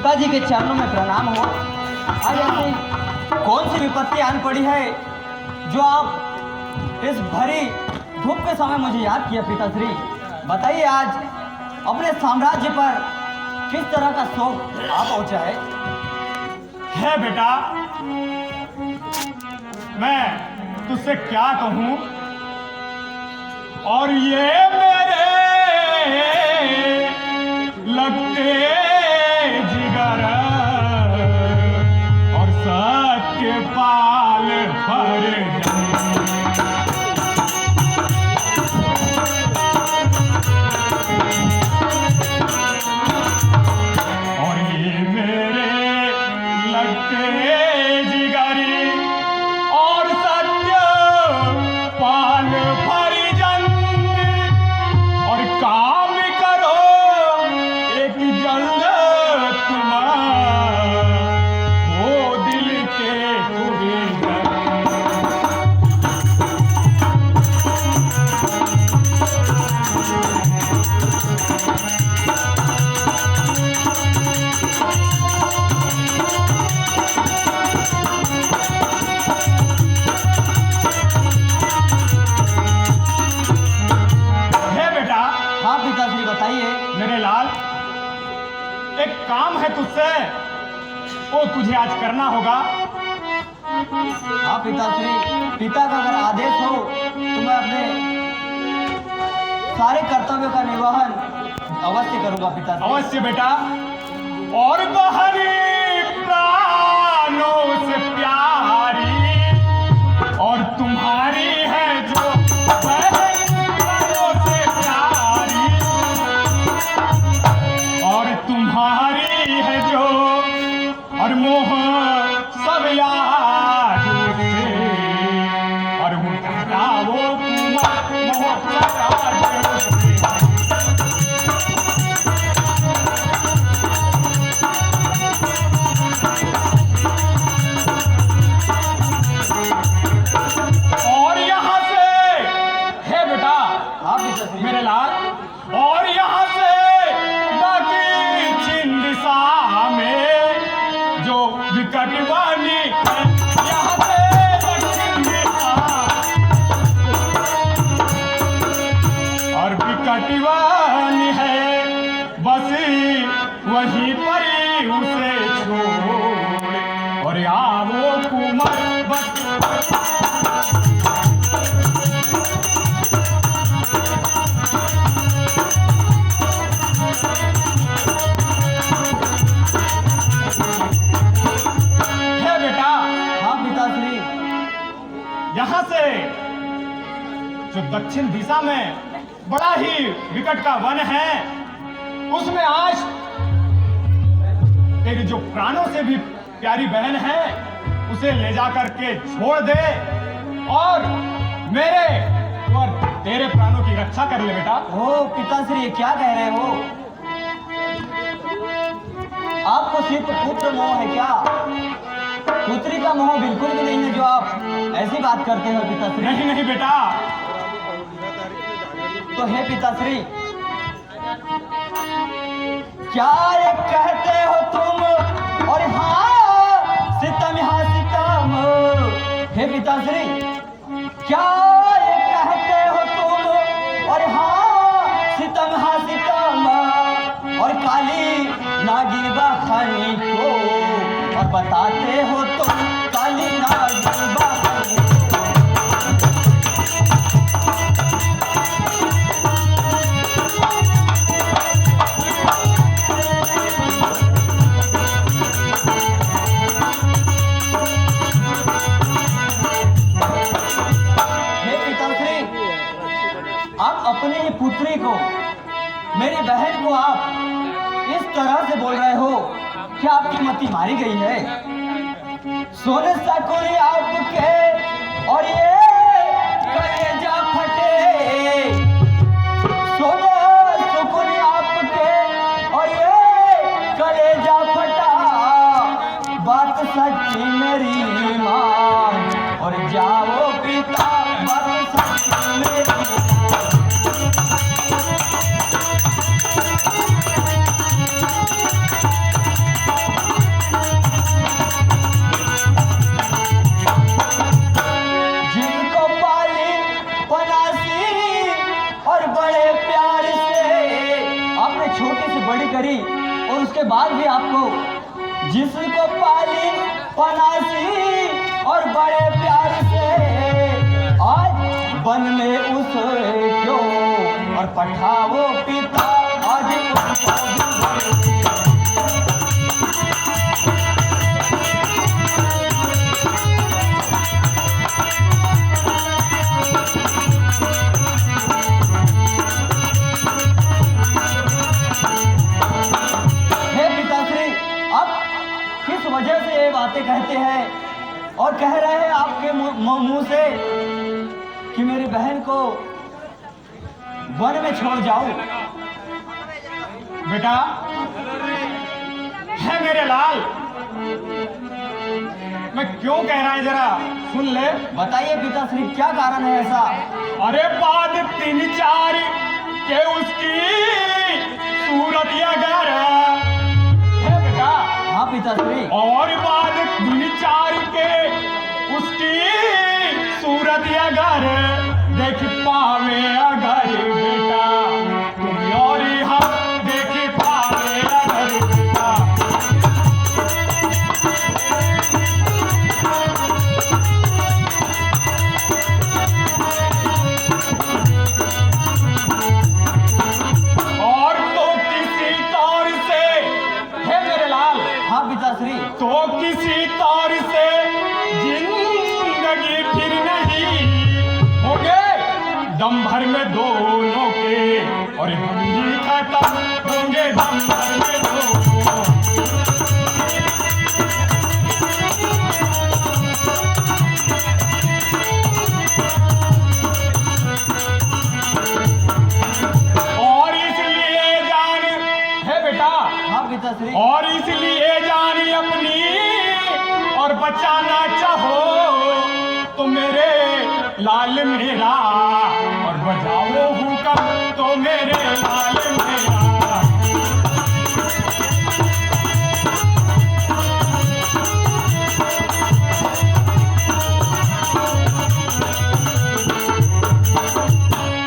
पिताजी के चरणों में प्रणाम हो। आज ऐसी कौन सी विपत्ति आन पड़ी है जो आप इस भरी धूप के समय मुझे याद किया पिताश्री? बताइए, आज अपने साम्राज्य पर किस तरह का शोक आ पहुंचा है बेटा, मैं तुझसे क्या कहूं। और ये मेरे लगते जिगर और सत्य पाल भर और ये मेरे लगते जिगरी और सत्य पाल भर और काम करो एक जल्द तुम्हारा वो दिल के मेरे लाल, एक काम है तुझसे, वो तुझे आज करना होगा। हाँ पिताश्री, पिता का अगर आदेश हो तो मैं अपने सारे कर्तव्यों का निर्वहन अवश्य करूंगा पिताश्री। अवश्य बेटा। और बहरी प्राणों से प्यारी और तुम्हारी है जो तुम्हारी है जो और मोह सब याद से और वो कहता वो मोह और यहाँ से है बेटा। हाँ मेरे लाल, और यहाँ से में जो विकटवानी है यहाँ से दक्षिण दिशा और विकटवानी है बस वहीं पर उसे छोड़ और आओ कुमार बस। यहाँ से जो दक्षिण दिशा में बड़ा ही विकट का वन है उसमें आज तेरी जो प्राणों से भी प्यारी बहन है उसे ले जाकर के छोड़ दे और मेरे और तेरे प्राणों की रक्षा कर ले बेटा। ओ पिताश्री, क्या कह रहे हो? आपको सिर्फ पुत्र मोह है क्या? पुत्री का मोह बिल्कुल भी नहीं है जो आप ऐसी बात करते हो पिताश्री। नहीं नहीं बेटा। तो है पिताश्री, क्या ये कहते हो तुम? और हाँ सितम, हाँ सितम। हे पिताश्री, क्या ये कहते हो तुम? और हाँ सितम, हाँ सितम। और काली नागिन बखानी को और बताते हो तुम काली नागिन बखानी। हे पिताश्री, आप अपनी ही पुत्री को, मेरी बहन को आप इस तरह से बोल रहे हो? क्या आपकी मति मारी गई है? सोने सकुरी आपके और ये कलेजा फटे। सोने सकुरी आपके और ये कलेजा फटा। बात सच्ची मेरी मान और जाओ पिता, बात सच्ची मेरी। छोटी से बड़ी करी और उसके बाद भी आपको जिसको पाली पनासी और बड़े प्यार से आज वन में उसे क्यों और पठाओ पिता आज वजह से ये बातें कहते हैं और कह रहे हैं आपके मुंह से कि मेरी बहन को वन में छोड़ जाओ। बेटा है मेरे लाल, मैं क्यों कह रहा है जरा सुन ले। बताइए पिताश्री क्या कारण है ऐसा? अरे बाद 3-4 के उसकी सूरत या घर है बेटा। हाँ पिताश्री। और बाद 3-4 के उसकी सूरत या घर देख पावे अगर बेटा तुम और हम देख पावे अगर बेटा। और तो किसी तौर से है मेरे लाल। हाँ पिताश्री। तो किसी तौर से जिंदगी फिर नहीं होगे दम भर में दोनों के और हम ही खत्म होंगे दम भर में दोनों। और इसलिए जान है बेटा। हाँ पिताश्री। और इसलिए जानी अपनी और बचाना चाहो तो मेरे लाल मेरा और बजाओ हुक्म तो मेरे लाल मेरा।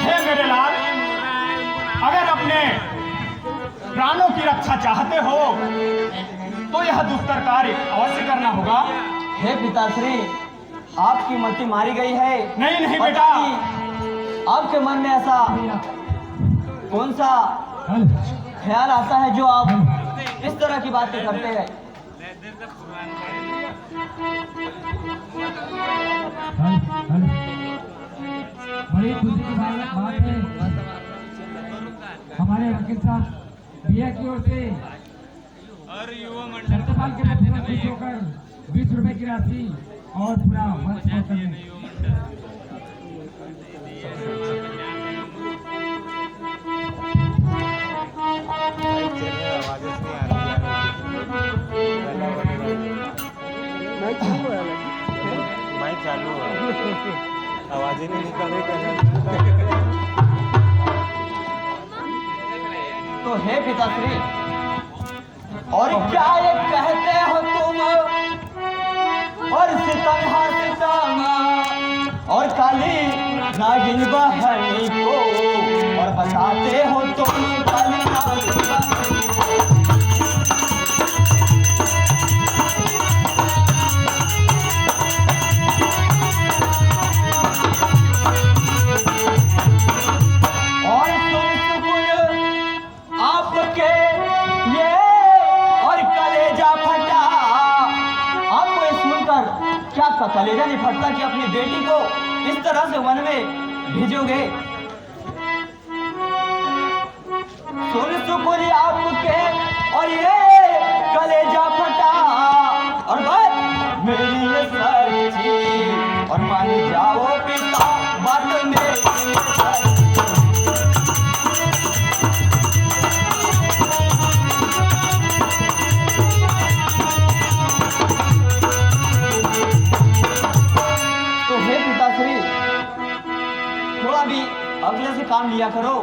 हे मेरे लाल, अगर अपने प्राणों की रक्षा चाहते हो तो यह दुष्कर कार्य अवश्य करना होगा। हे पिताश्री आपकी मति मारी गई है। नहीं नहीं पता बेटा। नहीं आपके मन में ऐसा कौन सा ख्याल आता है जो आप इस तरह की बातें करते हैं? बड़ी खुशी की बात है हमारे वकील साहब भैया की ओर से सत्यपाल के पक्ष में खुश होकर 20 रुपए की राशि और पूरा माइक चालू है, आवाज ही नहीं निकल रही। तो हे पिताश्री और क्या ये कहते हो तुम और सितम हा सितम और काली नागिन बहनी को और बताते हो तुम काली नागिन बहनी। और तुम सुकुल आपके ये और कलेजा फटा। आपको ये सुनकर क्या आपका कलेजा नहीं फटता कि अपनी बेटी को इस तरह से वन में भेजोगे? सुन सुकुल आपके और ये कलेजा फटा और बात मेरी ये सच्ची और मान जाओ पिता बात मेरी सच्ची। तो हे पिताश्री थोड़ा भी अगले से काम लिया करो।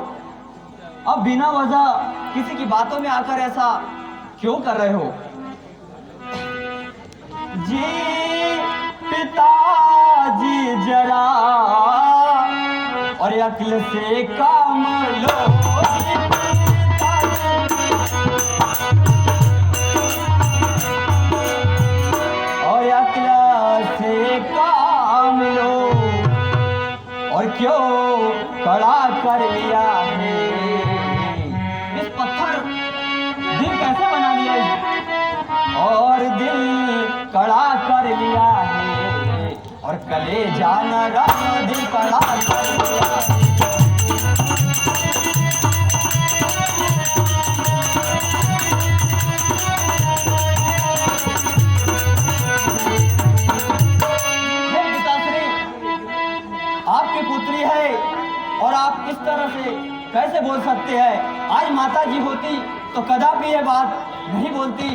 अब बिना वजह किसी की बातों में आकर ऐसा क्यों कर रहे हो? जी पिताजी जरा और अक्ल से काम लो। जी पिताजी और दिल कड़ा कर लिया है, और कलेजा नरम दिल कड़ा कर लिया है। हे पिताश्री, आपकी पुत्री है और आप इस तरह से कैसे बोल सकते हैं? आज माता जी होती तो कदापि ये बात नहीं बोलती।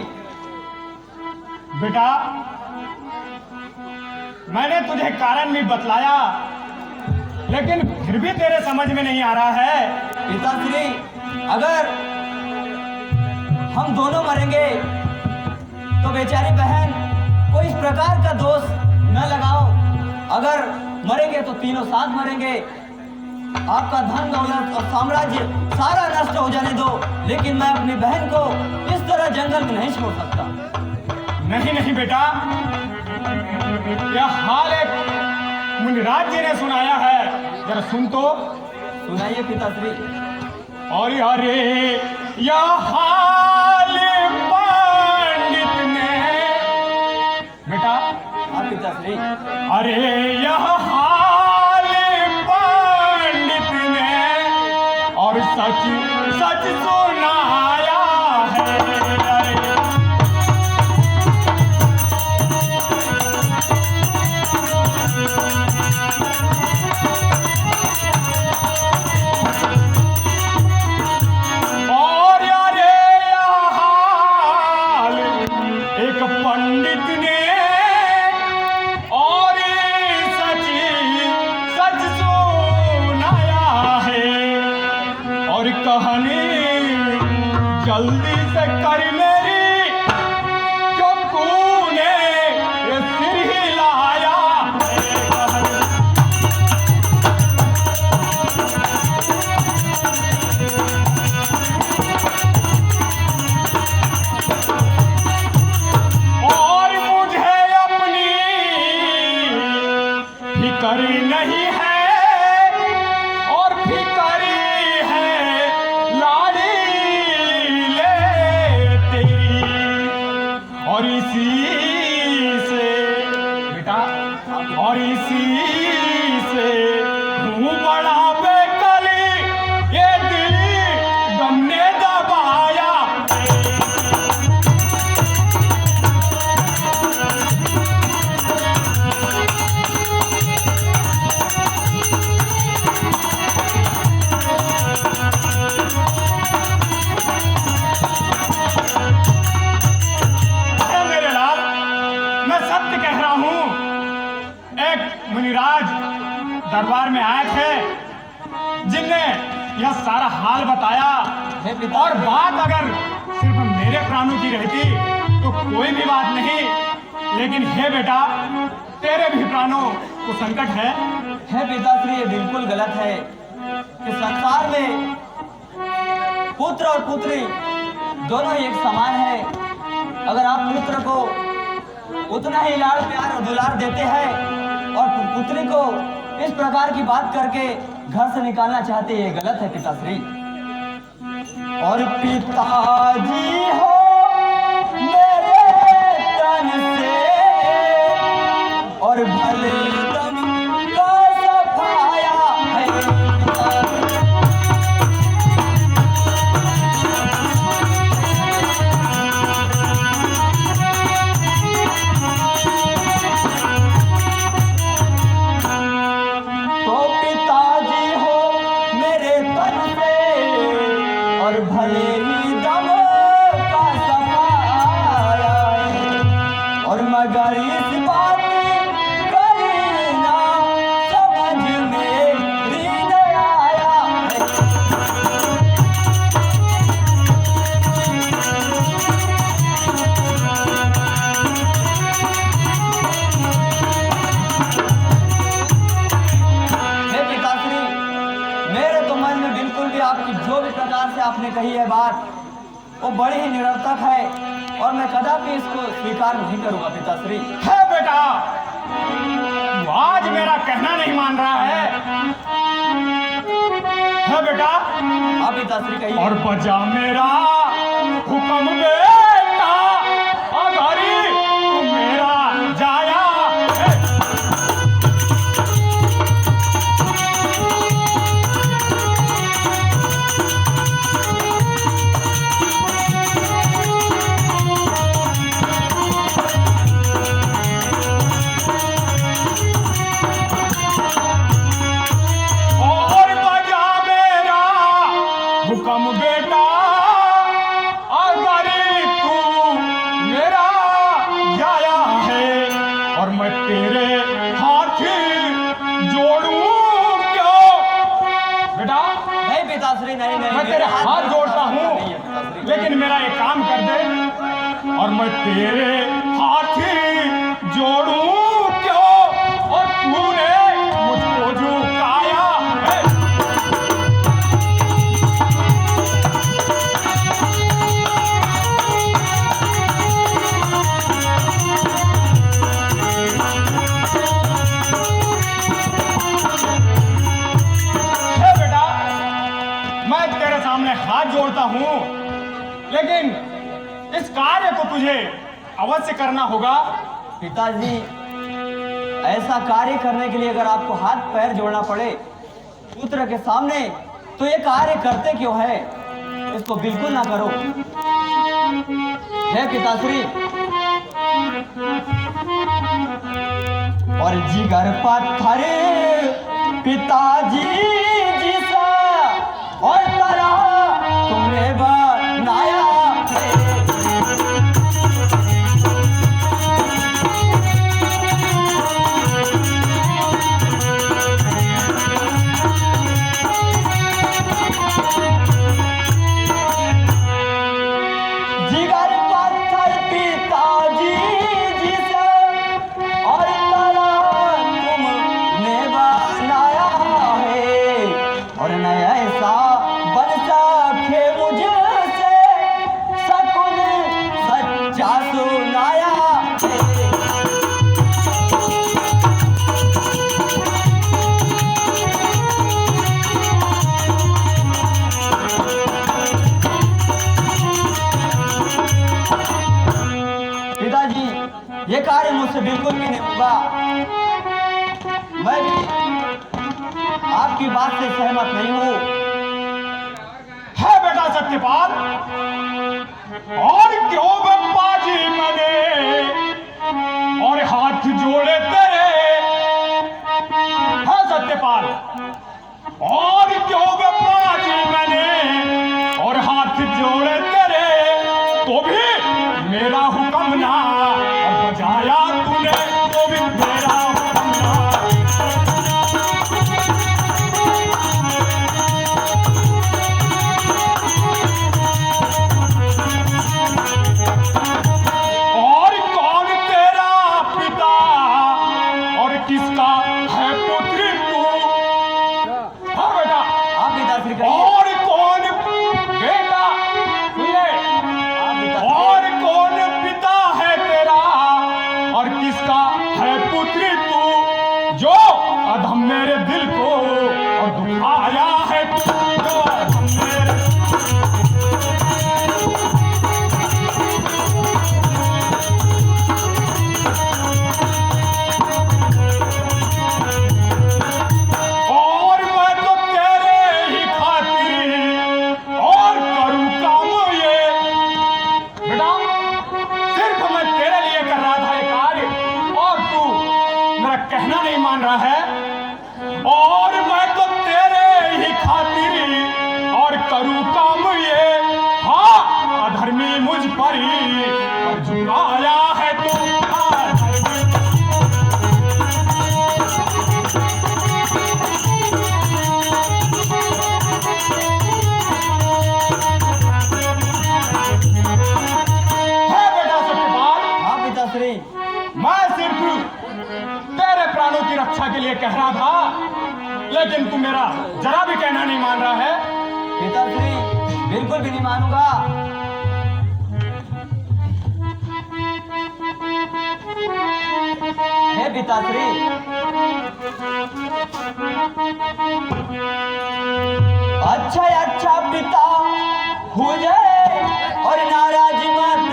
बेटा, मैंने तुझे कारण भी बतलाया, लेकिन फिर भी तेरे समझ में नहीं आ रहा है। पिताश्री, अगर हम दोनों मरेंगे तो बेचारी बहन को इस प्रकार का दोष न लगाओ। अगर मरेंगे तो तीनों साथ मरेंगे। आपका धन दौलत और साम्राज्य सारा नष्ट हो जाने दो, लेकिन मैं अपनी बहन को इस तरह जंगल में नहीं छोड़ सकता। नहीं नहीं बेटा, यह हाल एक मुनिराज जी ने सुनाया है, जरा सुन तो। सुनाइए पिताश्री। और अरे यह हाल पंडित ने, बेटा। हाँ पिताश्री। अरे यह हाल पंडित ने और सच सच सुनाया है। अरे और अरे यह हाल एक पंडित ने और सच सच सुनाया है। और कहानी जल्दी से कर मेरी, जो तूने ये सिर हिलाया है। और मुझे अपनी फिकर नहीं है, और फिकर है लाड़ी ले तेरी। और इसी से बेटा, और इसी से हूँ बड़ा बेकली, ये दिल गम ने दबाया। अरे मेरे लाल, मैं सत्य कह रहा हूँ। एक मुनिराज दरबार में आए थे, जिनने यह सारा हाल बताया। हे पिता। और बात अगर सिर्फ मेरे प्राणों की रहती तो कोई भी बात नहीं, लेकिन हे बेटा, तेरे भी प्राणों को संकट है। है पिताश्री, ये बिल्कुल गलत है कि संसार में पुत्र और पुत्री दोनों एक समान है। अगर आप पुत्र को उतना ही लाड़ प्यार और दुलार देते हैं और पुत्री को इस प्रकार की बात करके घर से निकालना चाहते हैं, ये गलत है पिताश्री। और पिताजी हो मेरे तन से, और भले दम का सफाया है। तो पिताजी हो मेरे तन से, और भले ही दम का सफाया है। और मगर इस बात करना समझ मेरी न आया है। हे पिताश्री, मेरे तो मन में बिल्कुल भी आपकी जो भी प्रकार से आपने कही है बात, वो बड़ी ही निरर्थक है, और मैं कदापि इसको स्वीकार नहीं करूंगा पिताश्री। है बेटा, तू आज मेरा कहना नहीं मान रहा है बेटा। आप पिताश्री कहिए। और बजा मेरा हुक्म बेटा, अगर तेरे हाथ जोड़ता हूँ, लेकिन मेरा एक काम कर दे और मैं तेरे हाथ ही जोड़ूं क्यों, और तूने मुझको झुकाया है। सामने हाथ जोड़ता हूं, लेकिन इस कार्य को तुझे अवश्य करना होगा। पिताजी, ऐसा कार्य करने के लिए अगर आपको हाथ पैर जोड़ना पड़े पुत्र के सामने, तो ये कार्य करते क्यों है? इसको बिल्कुल ना करो। है पिताश्री, और जिगर पत्थर पिताजी जिसा और तरह तुमने बनाया है। जिगर पत्थर पिताजी जिसा और तरह तुमने बनाया है, और नया ऐसा बन सके मुझसे सकुन सच्चा सुनाया है। पिताजी, ये कार्य मुझसे बिल्कुल भी नहीं होगा। मैं भी आपकी बात से सहमत नहीं हूँ। है बेटा सत्यपाल, और क्यों बाजी मने और हाथ जोड़े तेरे। है सत्यपाल, और क्यों बाजी मने और हाथ जोड़े तेरे, तो भी मेरा हुक्म ना और बजाया तूने, तो भी मेरा हुक्म ना। और कौन तेरा पिता और किसका है पुत्र तू। हाँ बेटा, आप पिताश्री कहिए। और कौन बेटा सुनिए, आप पिताश्री। और कौन पिता है तेरा और किसका है पुत्र तू, जो अधम मेरे दिल को और दुखाया है तू, जो अधम मेरे। और मैं तो तेरे ही खातिर और करूं काम ये। बेटा, सिर्फ मैं तेरे लिए कर रहा था ये कार्य, और तू मेरा कहना नहीं मान रहा है। और मैं तो तेरे ही खातिर और करूं काम ये। हाँ, अधर्मी मुझ पर ही और झुकाया है तू। हाँ, अधर्मी। है बेटा सत्यपाल, हाँ पिताश्री। मैं सिर्फ तेरे प्राणों की रक्षा के लिए कह रहा था, लेकिन तू मेरा जरा भी कहना नहीं मान रहा है। पिताश्री, बिल्कुल भी नहीं मानूंगा। हे पिताश्री, अच्छा पिता हो जाए और नाराज मत।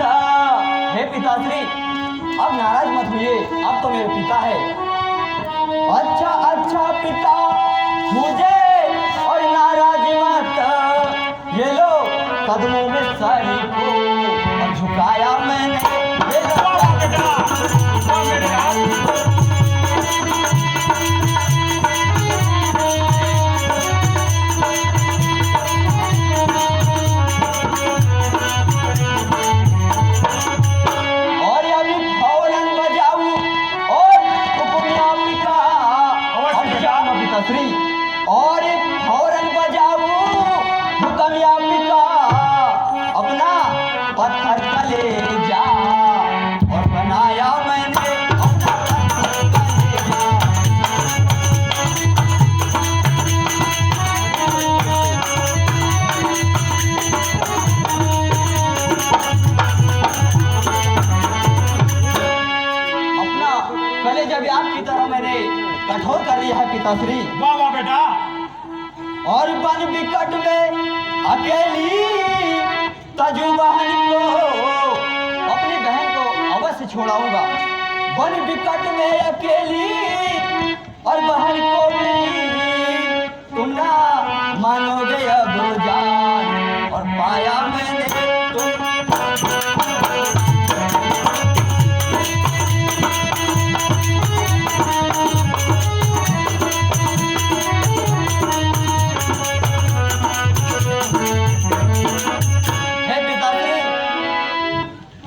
हे पिताश्री, अब नाराज मत होइए, अब तो मेरे पिता है। अच्छा पिता हो जाए और नाराज मत। ये लो कदमों में सर को और झुकाया मैंने। ये लो वाह बेटा, वाह मेरे हाथ। और अभी फौरन बजाऊं और हुक्मिया पिता। अवश्य बेटा। पिताश्री, और फौरन बजाऊं हुक्मिया पिताश्री। वाह वाह बेटा। और वन विकट में अकेली तजु बहन को, अपनी बहन को अवश्य छोड़ाऊंगा। वन विकट में अकेली और बहन को भी तुम ना मानोगे अब जान, और पाया मैंने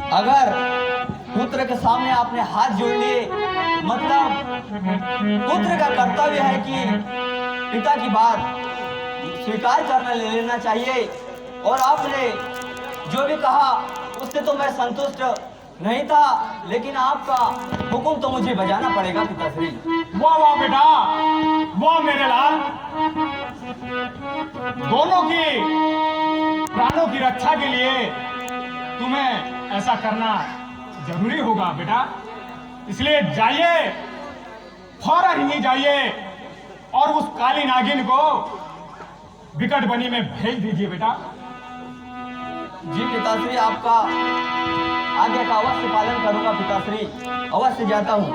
अगर पुत्र के सामने आपने हाथ जोड़ लिए, मतलब पुत्र का कर्तव्य है कि पिता की बात स्वीकार करना ले लेना चाहिए। और आपने जो भी कहा उससे तो मैं संतुष्ट नहीं था, लेकिन आपका हुक्म तो मुझे बजाना पड़ेगा पिताश्री। वाह वाह बेटा, वाह मेरे लाल। दोनों की प्राणों की रक्षा के लिए तुम्हें ऐसा करना जरूरी होगा बेटा। इसलिए जाइए, फौरन ही जाइए और उस काली नागिन को विकट बनी में भेज दीजिए बेटा। जी पिताश्री, आपका आज्ञा का अवश्य पालन करूंगा पिताश्री, अवश्य जाता हूँ।